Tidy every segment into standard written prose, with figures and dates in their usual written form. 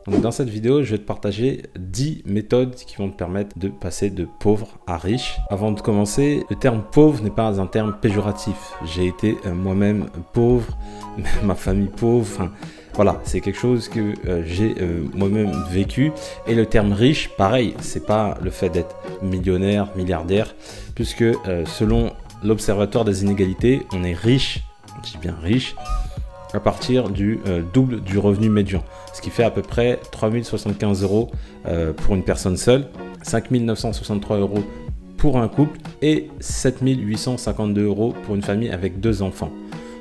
Donc dans cette vidéo, je vais te partager 10 méthodes qui vont te permettre de passer de pauvre à riche. Avant de commencer, le terme pauvre n'est pas un terme péjoratif. J'ai été moi-même pauvre, ma famille pauvre, enfin voilà, c'est quelque chose que j'ai moi-même vécu. Et le terme riche, pareil, c'est pas le fait d'être millionnaire, milliardaire, puisque selon l'Observatoire des inégalités, on est riche, je dis bien riche, à partir du double du revenu médian, ce qui fait à peu près 3075 € pour une personne seule, 5963 € pour un couple et 7852 € pour une famille avec 2 enfants.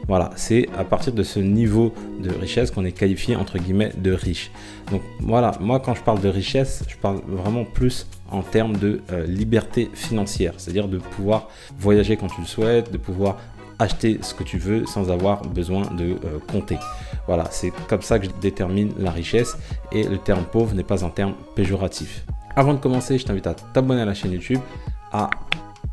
Voilà, c'est à partir de ce niveau de richesse qu'on est qualifié entre guillemets de riche. Donc voilà, moi quand je parle de richesse, je parle vraiment plus en termes de liberté financière, c'est-à-dire de pouvoir voyager quand tu le souhaites, de pouvoir acheter ce que tu veux sans avoir besoin de compter. Voilà, c'est comme ça que je détermine la richesse et le terme pauvre n'est pas un terme péjoratif. Avant de commencer, je t'invite à t'abonner à la chaîne YouTube, à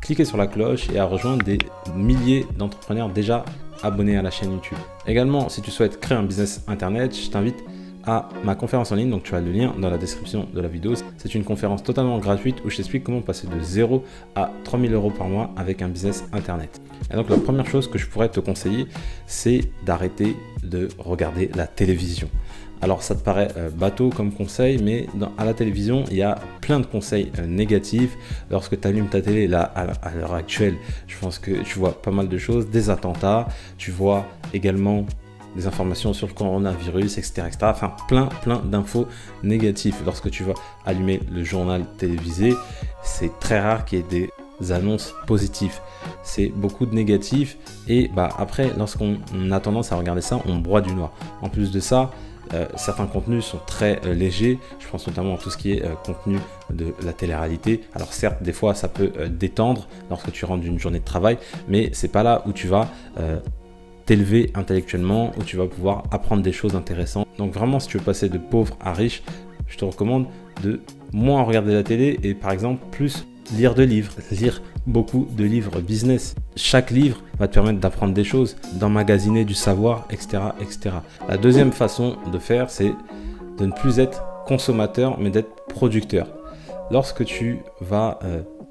cliquer sur la cloche et à rejoindre des milliers d'entrepreneurs déjà abonnés à la chaîne YouTube. Également, si tu souhaites créer un business internet, je t'invite à ma conférence en ligne, donc tu as le lien dans la description de la vidéo. C'est une conférence totalement gratuite où je t'explique comment passer de 0 à 3000 € par mois avec un business internet. Et donc la première chose que je pourrais te conseiller, c'est d'arrêter de regarder la télévision. Alors ça te paraît bateau comme conseil, mais à la télévision, il y a plein de conseils négatifs. Lorsque tu allumes ta télé, là, à l'heure actuelle, je pense que tu vois pas mal de choses, des attentats, tu vois également des informations sur le coronavirus, etc. Enfin, plein d'infos négatives. Lorsque tu vas allumer le journal télévisé, c'est très rare qu'il y ait des annonces positives. C'est beaucoup de négatifs. Et après, lorsqu'on a tendance à regarder ça, on broie du noir. En plus de ça, certains contenus sont très légers. Je pense notamment à tout ce qui est contenu de la télé-réalité. Alors certes, des fois, ça peut détendre lorsque tu rentres d'une journée de travail, mais c'est pas là où tu vas t'élever intellectuellement, où tu vas pouvoir apprendre des choses intéressantes. Donc vraiment, si tu veux passer de pauvre à riche, je te recommande de moins regarder la télé et par exemple plus lire de livres, lire beaucoup de livres business. Chaque livre va te permettre d'apprendre des choses, d'emmagasiner du savoir, etc., etc. La deuxième façon de faire, c'est de ne plus être consommateur, mais d'être producteur. Lorsque tu vas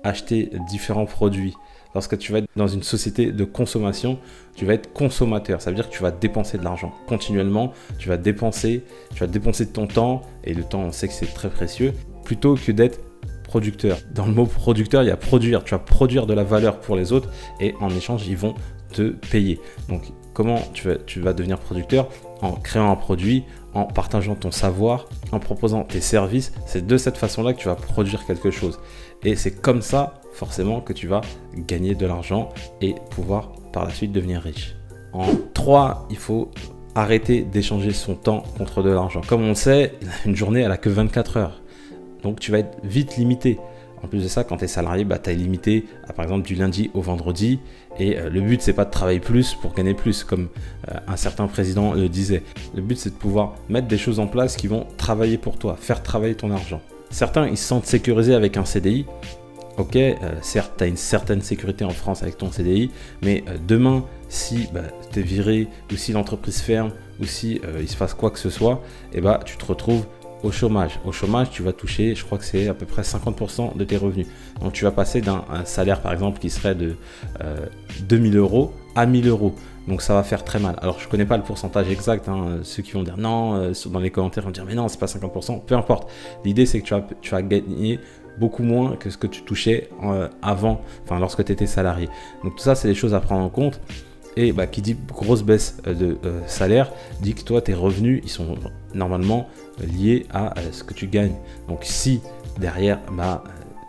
acheter différents produits, lorsque tu vas être dans une société de consommation, tu vas être consommateur. Ça veut dire que tu vas dépenser de l'argent continuellement. Tu vas dépenser de ton temps, et le temps, on sait que c'est très précieux, plutôt que d'être producteur. Dans le mot producteur, il y a produire. Tu vas produire de la valeur pour les autres et en échange, ils vont te payer. Donc, comment tu vas devenir producteur? En créant un produit, en partageant ton savoir, en proposant tes services. C'est de cette façon-là que tu vas produire quelque chose. Et c'est comme ça, forcément, que tu vas gagner de l'argent et pouvoir par la suite devenir riche. En 3, il faut arrêter d'échanger son temps contre de l'argent. Comme on le sait, une journée, elle n'a que 24 heures. Donc, tu vas être vite limité. En plus de ça, quand tu es salarié, tu es limité à, par exemple, du lundi au vendredi. Et le but, c'est pas de travailler plus pour gagner plus, comme un certain président le disait. Le but, c'est de pouvoir mettre des choses en place qui vont travailler pour toi, faire travailler ton argent. Certains, ils se sentent sécurisés avec un CDI. Ok, certes, tu as une certaine sécurité en France avec ton CDI, mais demain, si tu es viré, ou si l'entreprise ferme, ou si il se passe quoi que ce soit, tu te retrouves au chômage. Au chômage, tu vas toucher, je crois que c'est à peu près 50% de tes revenus. Donc, tu vas passer d'un salaire, par exemple, qui serait de 2000 € à 1000 €. Donc, ça va faire très mal. Alors, je ne connais pas le pourcentage exact. Ceux qui vont dire non, dans les commentaires, vont dire mais non, c'est pas 50%. Peu importe. L'idée, c'est que tu vas gagner beaucoup moins que ce que tu touchais avant, lorsque tu étais salarié. Donc, tout ça, c'est des choses à prendre en compte. Et qui dit grosse baisse de salaire, dit que toi, tes revenus, ils sont normalement liés à ce que tu gagnes. Donc, si derrière,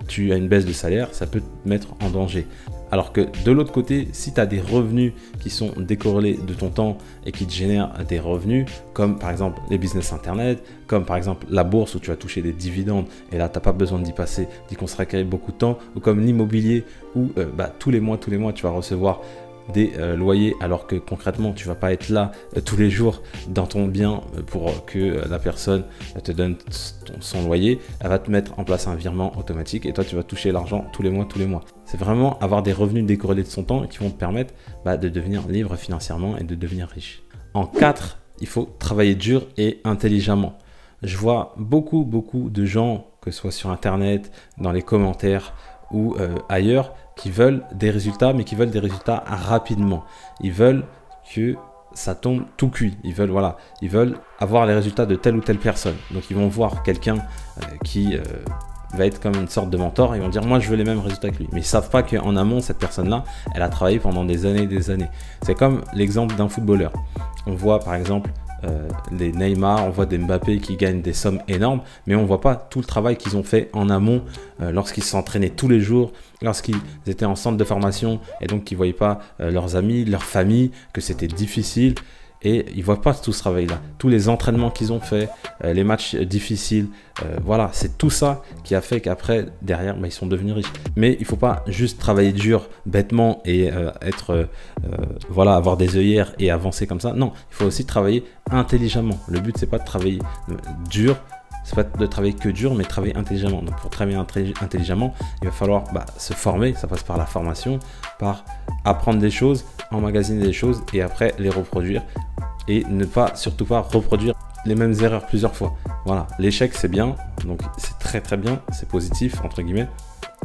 tu as une baisse de salaire, ça peut te mettre en danger. Alors que de l'autre côté, si tu as des revenus qui sont décorrélés de ton temps et qui te génèrent des revenus, comme par exemple les business internet, comme par exemple la bourse où tu vas toucher des dividendes et là, tu n'as pas besoin d'y consacrer beaucoup de temps, ou comme l'immobilier où tous les mois, tu vas recevoir des loyers alors que concrètement tu vas pas être là tous les jours dans ton bien pour que la personne te donne son loyer. Elle va te mettre en place un virement automatique et toi tu vas toucher l'argent tous les mois. C'est vraiment avoir des revenus décorrélés de son temps qui vont te permettre de devenir libre financièrement et de devenir riche. En 4, il faut travailler dur et intelligemment. je vois beaucoup de gens, que ce soit sur internet, dans les commentaires ou ailleurs, qui veulent des résultats, mais qui veulent des résultats rapidement. Ils veulent que ça tombe tout cuit. Ils veulent avoir les résultats de telle ou telle personne. Donc ils vont voir quelqu'un qui va être comme une sorte de mentor. Ils vont dire moi je veux les mêmes résultats que lui. Mais ils savent pas qu'en amont cette personne-là, elle a travaillé pendant des années et des années. C'est comme l'exemple d'un footballeur. On voit par exemple des Neymar, on voit des Mbappé qui gagnent des sommes énormes, mais on voit pas tout le travail qu'ils ont fait en amont lorsqu'ils s'entraînaient tous les jours, lorsqu'ils étaient en centre de formation et donc qu'ils voyaient pas leurs amis, leur famille, que c'était difficile. Et ils ne voient pas tout ce travail-là, tous les entraînements qu'ils ont fait, les matchs difficiles. Voilà, c'est tout ça qui a fait qu'après, derrière, ils sont devenus riches. Mais il ne faut pas juste travailler dur, bêtement et avoir des œillères et avancer comme ça. Non, il faut aussi travailler intelligemment. Le but, c'est pas de travailler dur. C'est pas de travailler que dur, mais travailler intelligemment. Donc pour travailler intelligemment, il va falloir se former. Ça passe par la formation, par apprendre des choses, emmagasiner des choses et après les reproduire. Et surtout pas reproduire les mêmes erreurs plusieurs fois. Voilà, l'échec c'est bien, donc c'est très bien, c'est positif entre guillemets,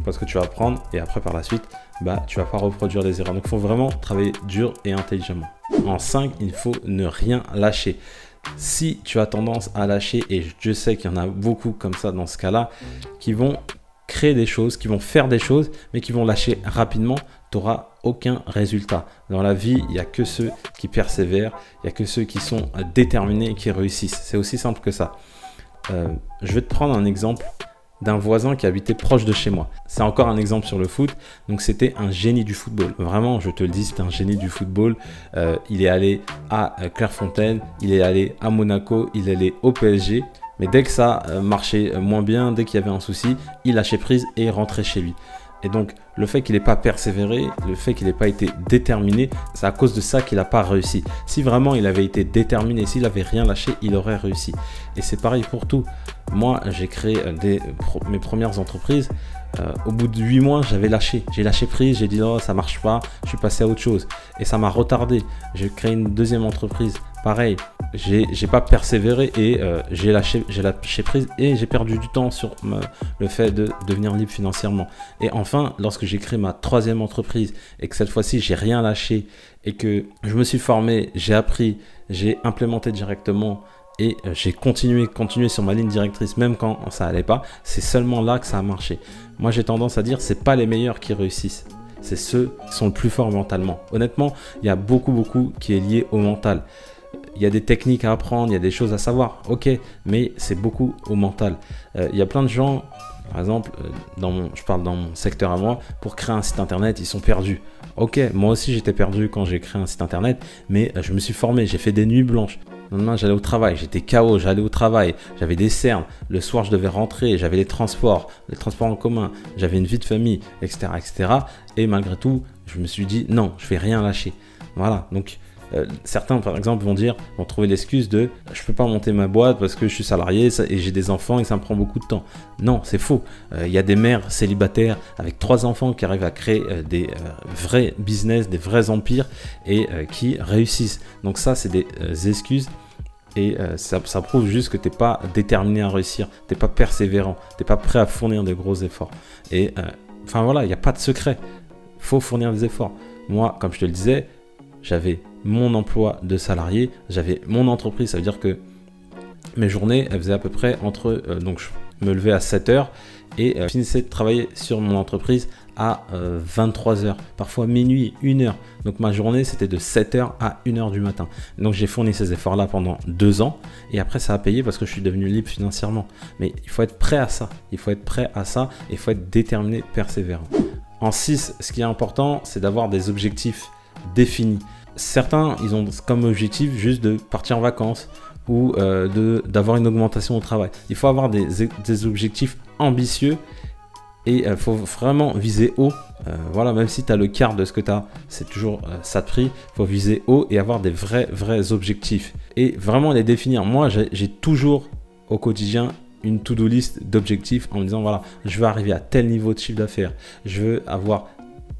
parce que tu vas apprendre et après par la suite, tu vas pas reproduire les erreurs. Donc il faut vraiment travailler dur et intelligemment. En 5, il faut ne rien lâcher. Si tu as tendance à lâcher, et je sais qu'il y en a beaucoup comme ça dans ce cas-là, qui vont créer des choses, qui vont faire des choses, mais qui vont lâcher rapidement, tu n'auras aucun résultat. Dans la vie, il n'y a que ceux qui persévèrent, il n'y a que ceux qui sont déterminés et qui réussissent. C'est aussi simple que ça. Je vais te prendre un exemple d'un voisin qui habitait proche de chez moi. C'est encore un exemple sur le foot. Donc c'était un génie du football. Vraiment, je te le dis, c'est un génie du football. Il est allé à Clairefontaine, il est allé à Monaco, il est allé au PSG. Mais dès que ça marchait moins bien, dès qu'il y avait un souci, il lâchait prise et rentrait chez lui. Et donc, le fait qu'il n'ait pas persévéré, le fait qu'il n'ait pas été déterminé, c'est à cause de ça qu'il n'a pas réussi. Si vraiment il avait été déterminé, s'il n'avait rien lâché, il aurait réussi. Et c'est pareil pour tout. Moi, j'ai créé mes premières entreprises. Au bout de 8 mois, j'avais lâché. J'ai lâché prise, j'ai dit oh, ça marche pas, je suis passé à autre chose. Et ça m'a retardé. J'ai créé une deuxième entreprise. Pareil, j'ai pas persévéré et j'ai lâché prise et j'ai perdu du temps sur le fait de devenir libre financièrement. Et enfin, lorsque j'ai créé ma troisième entreprise et que cette fois-ci, j'ai rien lâché et que je me suis formé, j'ai appris, j'ai implémenté directement et j'ai continué sur ma ligne directrice même quand ça allait pas, c'est seulement là que ça a marché. Moi, j'ai tendance à dire c'est pas les meilleurs qui réussissent. C'est ceux qui sont le plus forts mentalement. Honnêtement, il y a beaucoup qui est lié au mental. Il y a des techniques à apprendre, il y a des choses à savoir, ok, mais c'est beaucoup au mental. Il y a plein de gens, par exemple, je parle dans mon secteur à moi, pour créer un site internet, ils sont perdus. Ok, moi aussi j'étais perdu quand j'ai créé un site internet, mais je me suis formé, j'ai fait des nuits blanches. Le lendemain, j'allais au travail, j'étais KO, j'allais au travail, j'avais des cernes, le soir je devais rentrer, j'avais les transports en commun, j'avais une vie de famille, etc., etc. Et malgré tout, je me suis dit non, je vais rien lâcher. Voilà, donc certains par exemple vont trouver l'excuse de je peux pas monter ma boîte parce que je suis salarié et j'ai des enfants et ça me prend beaucoup de temps. Non, c'est faux. Il y a des mères célibataires avec 3 enfants qui arrivent à créer des vrais business, des vrais empires et qui réussissent. Donc ça, c'est des excuses. Et ça prouve juste que tu n'es pas déterminé à réussir, tu n'es pas persévérant, tu n'es pas prêt à fournir de gros efforts. Et enfin voilà, il n'y a pas de secret. Il faut fournir des efforts. Moi, comme je te le disais, j'avais mon emploi de salarié, j'avais mon entreprise, ça veut dire que mes journées, elles faisaient à peu près donc je me levais à 7h et je finissais de travailler sur mon entreprise à 23h, parfois minuit, 1h. Donc ma journée, c'était de 7h à 1h du matin. Donc j'ai fourni ces efforts-là pendant 2 ans et après ça a payé parce que je suis devenu libre financièrement. Mais il faut être prêt à ça, il faut être prêt à ça et il faut être déterminé, persévérant. En 6, ce qui est important, c'est d'avoir des objectifs définis. Certains, ils ont comme objectif juste de partir en vacances ou d'avoir une augmentation au travail. Il faut avoir des objectifs ambitieux et il faut vraiment viser haut. Voilà, même si tu as le quart de ce que tu as, c'est toujours ça de prix. Il faut viser haut et avoir des vrais objectifs. Et vraiment les définir. Moi, j'ai toujours au quotidien une to-do list d'objectifs en me disant voilà, je veux arriver à tel niveau de chiffre d'affaires. Je veux avoir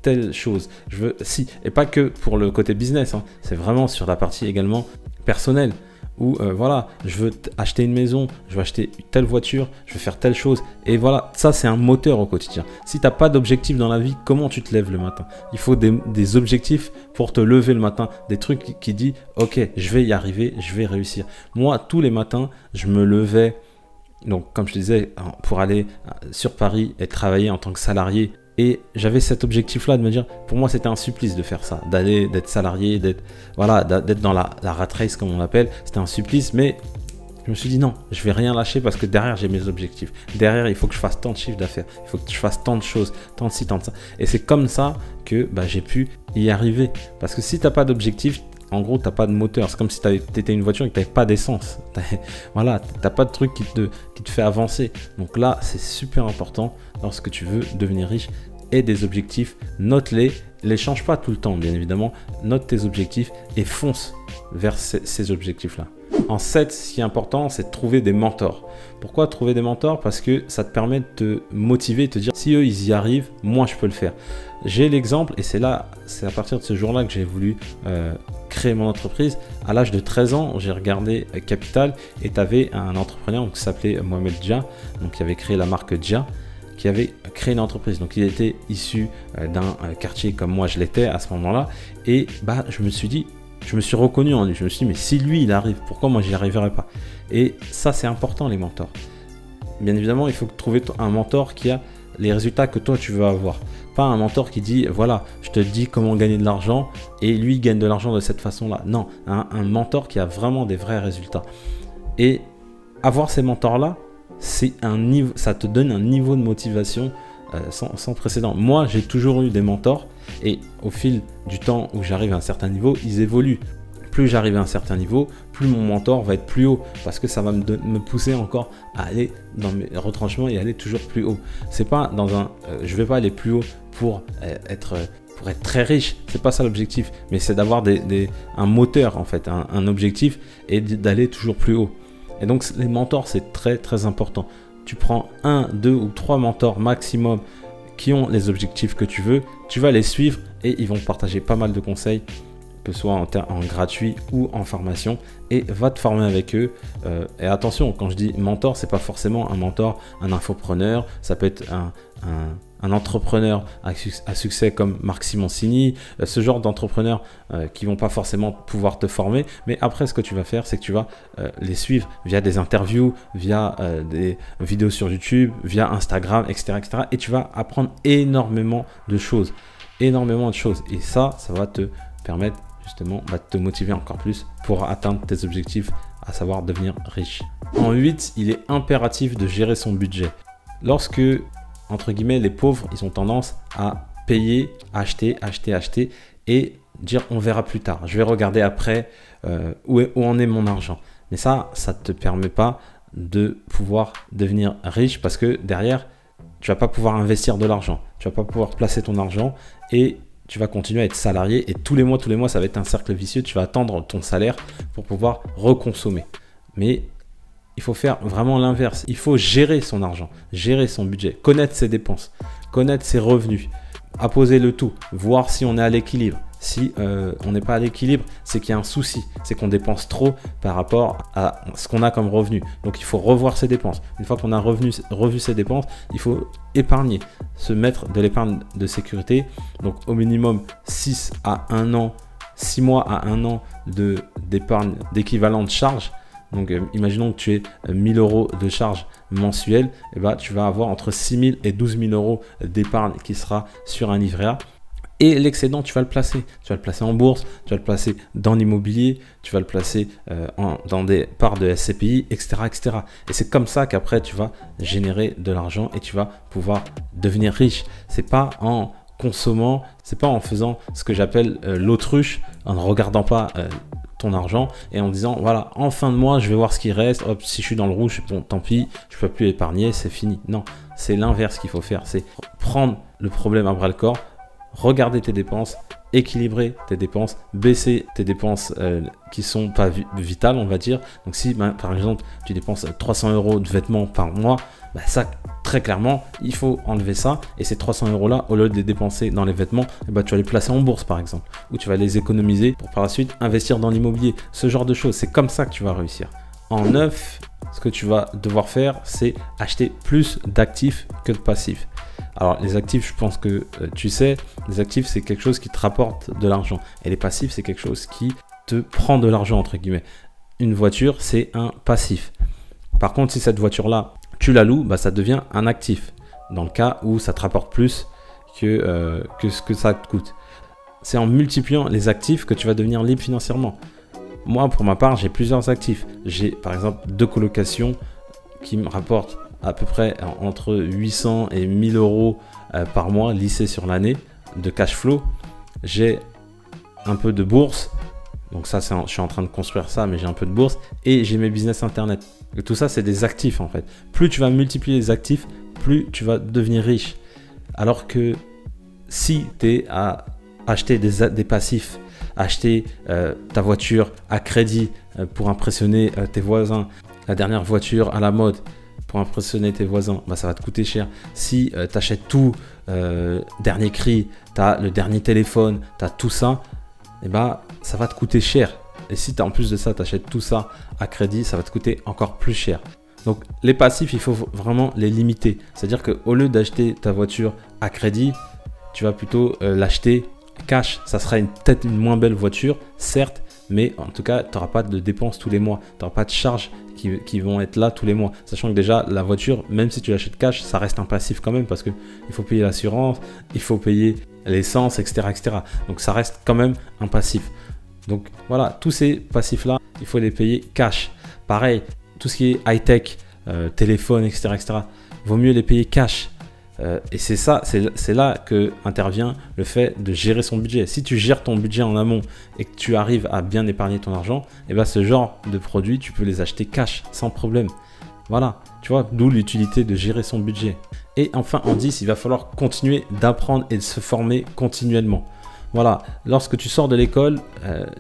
telle chose, et pas que pour le côté business, hein, c'est vraiment sur la partie également personnelle. ou voilà, je veux acheter une maison, je veux acheter telle voiture, je veux faire telle chose. Et voilà, ça c'est un moteur au quotidien. Si tu n'as pas d'objectif dans la vie, comment tu te lèves le matin? Il faut des objectifs pour te lever le matin, des trucs qui disent ok, je vais y arriver, je vais réussir. Moi, tous les matins, je me levais, donc comme je disais, pour aller sur Paris et travailler en tant que salarié. Et j'avais cet objectif-là de me dire, pour moi c'était un supplice de faire ça, d'être salarié, d'être dans la rat race comme on l'appelle. C'était un supplice, mais je me suis dit non, je vais rien lâcher parce que derrière j'ai mes objectifs. Derrière il faut que je fasse tant de chiffres d'affaires, il faut que je fasse tant de choses, tant de ci, tant de ça. Et c'est comme ça que j'ai pu y arriver. Parce que si tu n'as pas d'objectif, en gros, tu n'as pas de moteur. C'est comme si tu étais une voiture et que tu n'avais pas d'essence. Voilà, tu n'as pas de truc qui te fait avancer. Donc là, c'est super important lorsque tu veux devenir riche. Et des objectifs, note-les. Les change pas tout le temps, bien évidemment. Note tes objectifs et fonce vers ces objectifs-là. En 7, ce qui est important, c'est de trouver des mentors. Pourquoi trouver des mentors? Parce que ça te permet de te motiver, de te dire si eux ils y arrivent, moi je peux le faire. J'ai l'exemple et c'est à partir de ce jour-là que j'ai voulu créer mon entreprise. À l'âge de 13 ans, j'ai regardé Capital et tu avais un entrepreneur qui s'appelait Mohamed Dia, donc qui avait créé la marque Dia, qui avait créé une entreprise. Donc il était issu d'un quartier comme moi je l'étais à ce moment-là. Et je me suis dit, je me suis reconnu en lui. Je me suis dit, mais si lui il arrive, pourquoi moi j'y arriverai pas? Et ça c'est important, les mentors. Bien évidemment, il faut trouver un mentor qui a les résultats que toi tu veux avoir. Pas un mentor qui dit, voilà, je te dis comment gagner de l'argent et lui il gagne de l'argent de cette façon-là. Non, un mentor qui a vraiment des vrais résultats. Et avoir ces mentors-là, c'est un niveau, ça te donne un niveau de motivation sans précédent. Moi, j'ai toujours eu des mentors et au fil du temps où j'arrive à un certain niveau, ils évoluent. Plus j'arrive à un certain niveau, plus mon mentor va être plus haut parce que ça va me pousser encore à aller dans mes retranchements et aller toujours plus haut. C'est pas je vais pas aller plus haut pour être très riche, c'est pas ça l'objectif, mais c'est d'avoir un moteur en fait, un objectif et d'aller toujours plus haut. Et donc les mentors, c'est très très important. Tu prends 1, 2 ou 3 mentors maximum qui ont les objectifs que tu veux, tu vas les suivre et ils vont partager pas mal de conseils, que ce soit en gratuit ou en formation, et va te former avec eux. Et attention, quand je dis mentor, c'est pas forcément un mentor, un infopreneur, ça peut être un entrepreneur à succès comme Marc Simoncini, ce genre d'entrepreneurs qui vont pas forcément pouvoir te former, mais après ce que tu vas faire, c'est que tu vas les suivre via des interviews, via des vidéos sur YouTube, via Instagram, etc., etc. Et tu vas apprendre énormément de choses, et ça va te permettre justement de te motiver encore plus pour atteindre tes objectifs, à savoir devenir riche. En 8, il est impératif de gérer son budget. Lorsque, entre guillemets, les pauvres, ils ont tendance à payer, acheter et dire on verra plus tard, je vais regarder après où en est mon argent. Mais ça ne te permet pas de pouvoir devenir riche parce que derrière, tu vas pas pouvoir investir de l'argent, tu vas pas pouvoir placer ton argent et tu vas continuer à être salarié et tous les mois, ça va être un cercle vicieux. Tu vas attendre ton salaire pour pouvoir reconsommer. Mais il faut faire vraiment l'inverse. Il faut gérer son argent, gérer son budget, connaître ses dépenses, connaître ses revenus, apposer le tout, voir si on est à l'équilibre. Si on n'est pas à l'équilibre, c'est qu'il y a un souci, c'est qu'on dépense trop par rapport à ce qu'on a comme revenu. Donc il faut revoir ses dépenses. Une fois qu'on a revu ses dépenses, il faut épargner, se mettre de l'épargne de sécurité. Donc au minimum 6 mois à 1 an d'épargne d'équivalent de charge. Donc imaginons que tu aies 1000 € de charge mensuelle, et tu vas avoir entre 6 000 et 12 000 € d'épargne qui sera sur un livret A. Et l'excédent, tu vas le placer. Tu vas le placer en bourse, tu vas le placer dans l'immobilier, tu vas le placer dans des parts de SCPI, etc., etc. Et c'est comme ça qu'après, tu vas générer de l'argent et tu vas pouvoir devenir riche. C'est pas en consommant, c'est pas en faisant ce que j'appelle l'autruche, en ne regardant pas ton argent et en disant voilà, en fin de mois, je vais voir ce qui reste. Hop, si je suis dans le rouge, bon, tant pis, je peux plus épargner, c'est fini. Non, c'est l'inverse qu'il faut faire. C'est prendre le problème à bras le corps, regarder tes dépenses équilibrer tes dépenses, baisser tes dépenses qui sont pas vitales, on va dire. Donc si par exemple tu dépenses 300 € de vêtements par mois, ça très clairement il faut enlever ça, et ces 300 € là, au lieu de les dépenser dans les vêtements, tu vas les placer en bourse par exemple, ou tu vas les économiser pour par la suite investir dans l'immobilier, ce genre de choses. C'est comme ça que tu vas réussir. En neuf, ce que tu vas devoir faire, c'est acheter plus d'actifs que de passifs. Alors les actifs, je pense que tu sais, les actifs c'est quelque chose qui te rapporte de l'argent, et les passifs c'est quelque chose qui te prend de l'argent entre guillemets. Une voiture c'est un passif. Par contre, si cette voiture là tu la loues, ça devient un actif, dans le cas où ça te rapporte plus que ce que ça te coûte. C'est en multipliant les actifs que tu vas devenir libre financièrement. Moi pour ma part, j'ai plusieurs actifs. J'ai par exemple 2 colocations qui me rapportent à peu près entre 800 et 1000 € par mois lissés sur l'année de cash flow. J'ai un peu de bourse, donc ça je suis en train de construire ça, mais j'ai un peu de bourse, et j'ai mes business internet. Et tout ça c'est des actifs en fait. Plus tu vas multiplier les actifs, plus tu vas devenir riche. Alors que si tu es à acheter des passifs, acheter ta voiture à crédit pour impressionner tes voisins, la dernière voiture à la mode pour impressionner tes voisins, ça va te coûter cher. Si tu achètes tout, dernier cri, tu as le dernier téléphone, tu as tout ça, ça va te coûter cher. Et si en plus de ça, tu achètes tout ça à crédit, ça va te coûter encore plus cher. Donc les passifs, il faut vraiment les limiter. C'est-à-dire qu'au lieu d'acheter ta voiture à crédit, tu vas plutôt l'acheter cash. Ça sera peut-être une moins belle voiture, certes, mais en tout cas, tu n'auras pas de dépenses tous les mois. Tu n'auras pas de charges qui vont être là tous les mois. Sachant que déjà, la voiture, même si tu l'achètes cash, ça reste un passif quand même, parce qu'il faut payer l'assurance, il faut payer l'essence, etc., etc. Donc ça reste quand même un passif. Donc voilà, tous ces passifs-là, il faut les payer cash. Pareil, tout ce qui est high-tech, téléphone, etc., etc., vaut mieux les payer cash. Et c'est là que intervient le fait de gérer son budget. Si tu gères ton budget en amont et que tu arrives à bien épargner ton argent, ce genre de produits, tu peux les acheter cash sans problème. Voilà, tu vois, d'où l'utilité de gérer son budget. Et enfin, en 10, il va falloir continuer d'apprendre et de se former continuellement. Voilà, lorsque tu sors de l'école,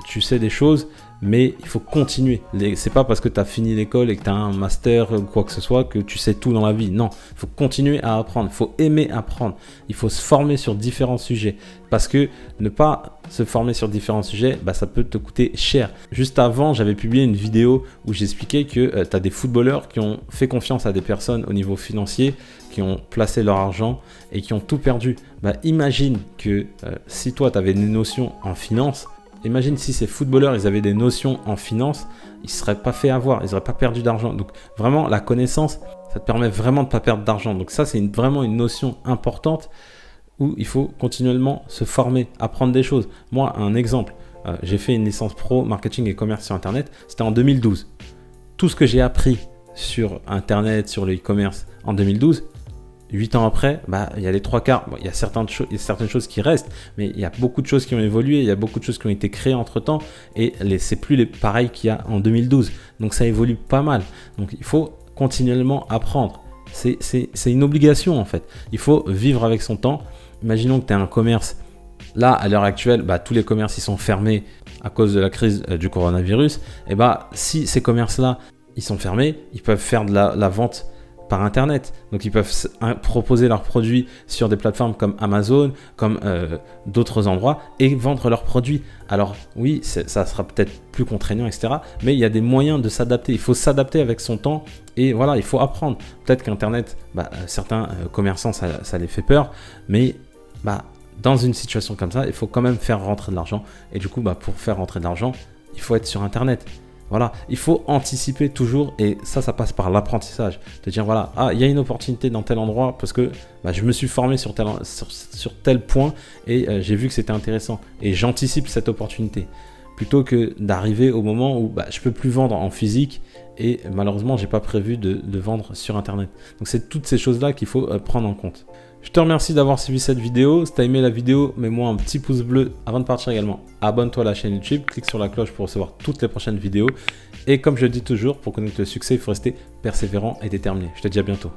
tu sais des choses, mais il faut continuer. C'est pas parce que tu as fini l'école et que tu as un master ou quoi que ce soit que tu sais tout dans la vie. Non, il faut continuer à apprendre, il faut aimer apprendre, il faut se former sur différents sujets. Parce que ne pas se former sur différents sujets, ça peut te coûter cher. Juste avant, j'avais publié une vidéo où j'expliquais que tu as des footballeurs qui ont fait confiance à des personnes au niveau financier, qui ont placé leur argent et qui ont tout perdu. Imagine que si toi, tu avais des notions en finance, imagine si ces footballeurs, ils avaient des notions en finance, ils ne seraient pas fait avoir, ils n'auraient pas perdu d'argent. Donc vraiment, la connaissance, ça te permet vraiment de ne pas perdre d'argent. Donc ça, c'est vraiment une notion importante où il faut continuellement se former, apprendre des choses. Moi, un exemple, j'ai fait une licence pro marketing et commerce sur Internet, c'était en 2012. Tout ce que j'ai appris sur Internet, sur le e-commerce en 2012, 8 ans après, il y a les 3/4. Bon, il y a certaines choses qui restent, mais il y a beaucoup de choses qui ont évolué, il y a beaucoup de choses qui ont été créées entre-temps, et c'est plus les pareils qu'il y a en 2012. Donc ça évolue pas mal. Donc il faut continuellement apprendre. C'est une obligation en fait. Il faut vivre avec son temps. Imaginons que tu as un commerce. Là, à l'heure actuelle, tous les commerces ils sont fermés à cause de la crise du coronavirus. Et si ces commerces-là, ils sont fermés, ils peuvent faire de la vente par Internet. Donc, ils peuvent proposer leurs produits sur des plateformes comme Amazon, comme d'autres endroits et vendre leurs produits. Alors, oui, ça sera peut-être plus contraignant, etc. Mais il y a des moyens de s'adapter. Il faut s'adapter avec son temps et voilà, il faut apprendre. Peut-être qu'Internet, certains commerçants, ça les fait peur, mais dans une situation comme ça, il faut quand même faire rentrer de l'argent. Et du coup, pour faire rentrer de l'argent, il faut être sur Internet. Voilà, il faut anticiper toujours et ça passe par l'apprentissage. Te dire voilà, il y a une opportunité dans tel endroit parce que je me suis formé sur tel point et j'ai vu que c'était intéressant et j'anticipe cette opportunité plutôt que d'arriver au moment où je peux plus vendre en physique et malheureusement j'ai pas prévu de vendre sur Internet. Donc c'est toutes ces choses-là qu'il faut prendre en compte. Je te remercie d'avoir suivi cette vidéo. Si tu as aimé la vidéo, mets-moi un petit pouce bleu avant de partir également. Abonne-toi à la chaîne YouTube, clique sur la cloche pour recevoir toutes les prochaines vidéos. Et comme je le dis toujours, pour connaître le succès, il faut rester persévérant et déterminé. Je te dis à bientôt.